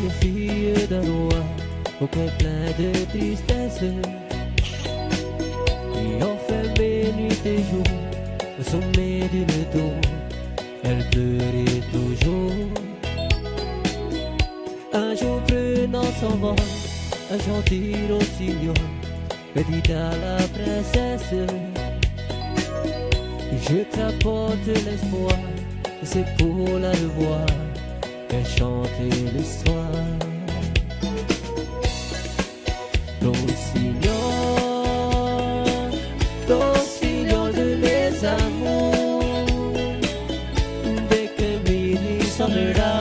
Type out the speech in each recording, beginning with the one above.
Une fille d'un roi au cœur plein de tristesse, qui enfermait nuit et jour au sommet d'une tour, elle pleurait toujours. Un jour prenant son vol, un gentil rossignol dit à la princesse: je t'apporte l'espoir, c'est pour la revoir qu'elle chantait le soir. Rossignol de mes amours, dès que minuit sonnera,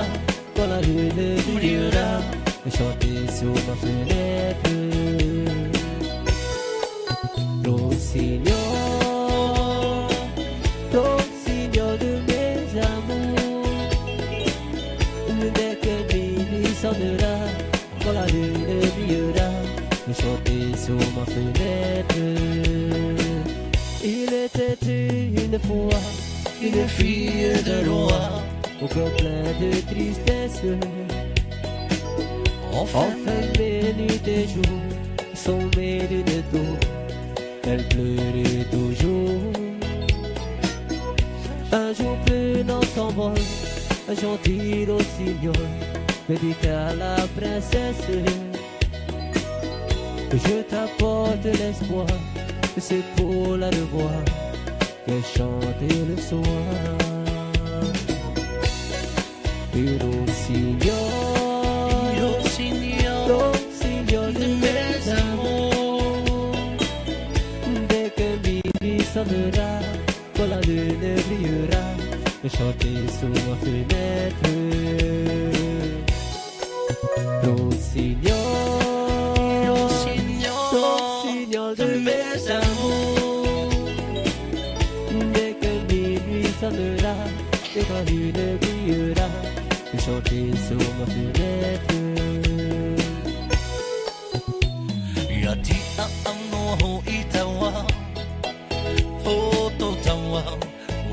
quand la lune brillera, chantez sur ma fenêtre. Rossignol de mes amours, dès que minuit sonnera, quand la lune brillera, chantez sur ma fenêtre. Il était une fois une fille de roi au cœur plein de tristesse, enfermée nuit et jour, sommet d'une tour, elle pleurait toujours. Un jour prenant son vol, un gentil rossignol dit à la princesse: je t'apporte l'espoir, c'est pour la revoir qu'elle chantait le soir. Et rossignol de mes amours, dès que minuit sonnera, quand la lune brillera, chantez sous ma fenêtre. Rossignol de mes amours, dès que minuit sonnera et quand la lune brillera, chantez sous ma fenêtre. Yati no itawa, hoto tawa,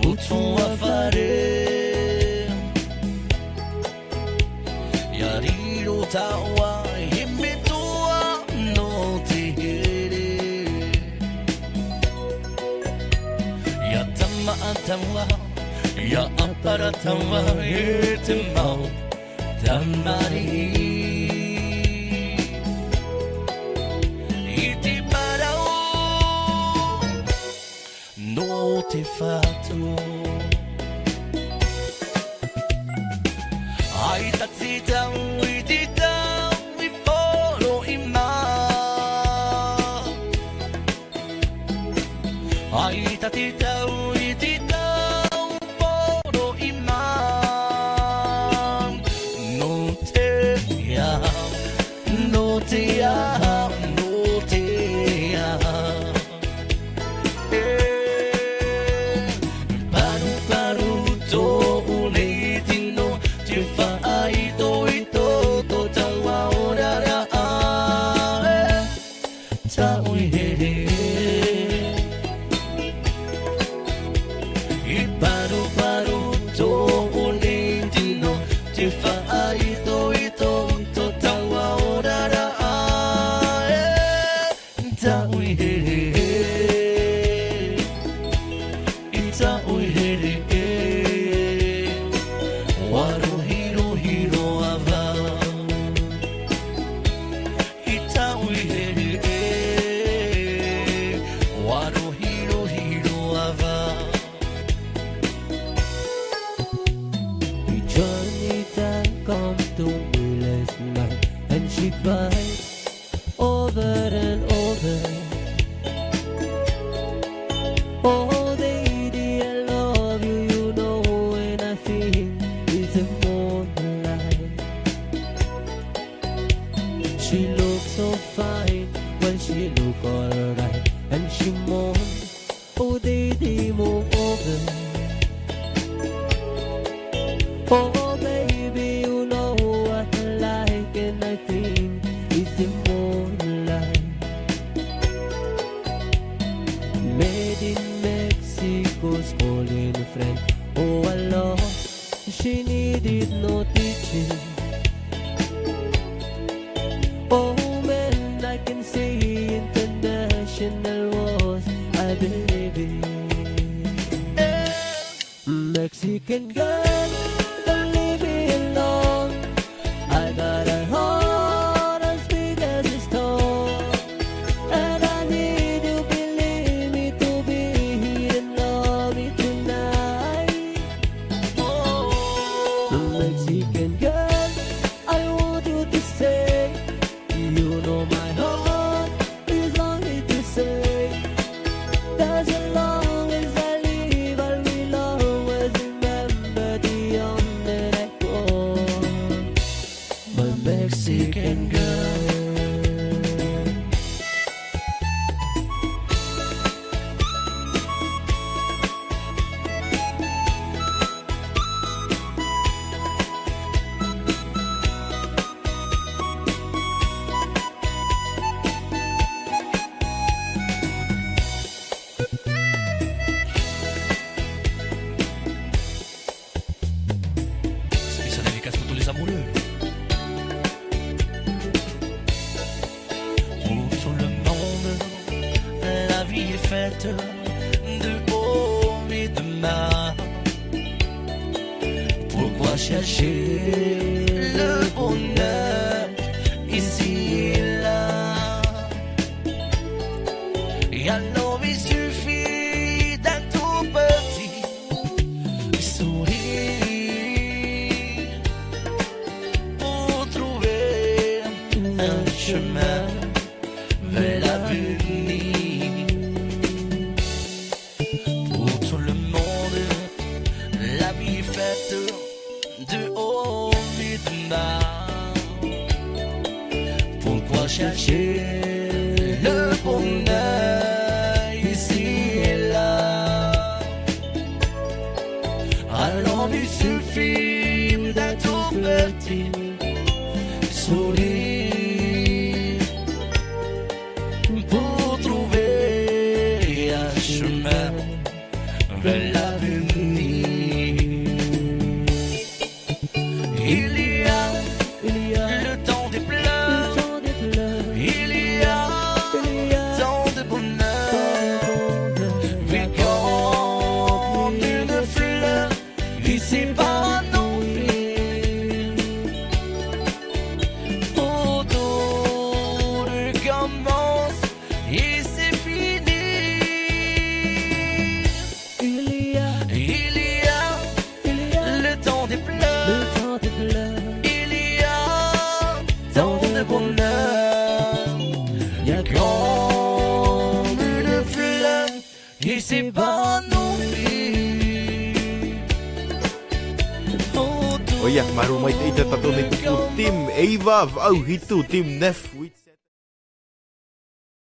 utua fare. Yariro tawa, himitua no tigere. Yatama tawa, ya apara tawa, etemau tamari. No te fatto ai tatita uitita mi polo ima ai tatita uitita polo ima no te ya no te ya no te ya. Over and over, oh lady, I love you, you know when I feel it's the moonlight. She looks so fine when she look alright, and she moans, oh lady, move over. Oh baby, you know what I like, and I feel it's the moonlight. Made in Mexico's calling a friend. Oh, I lost, she needed no teaching. est faite de haut et de bas. Pourquoi chercher le bonheur ici et là? Et alors il suffit d'un tout petit sourire pour trouver un chemin vers l'avenir. Pour tout le monde, la vie est faite de haut et de bas. Pourquoi chercher le bonheur ici et là? Alors il suffit d'un tout petit sourire pour trouver un chemin vers l'avenir. Il y a le temps des pleurs, il y a tant de bonheur, vu comme une fleur qui s'épanouit autour commence et c'est fini. Il y a le temps des pleurs, il y a tant de bonheur, il y a comme une fleur qui s'épanouit. O ia, marumait eita tatou nei tuku Tim Eva, au hitu Tim Nef.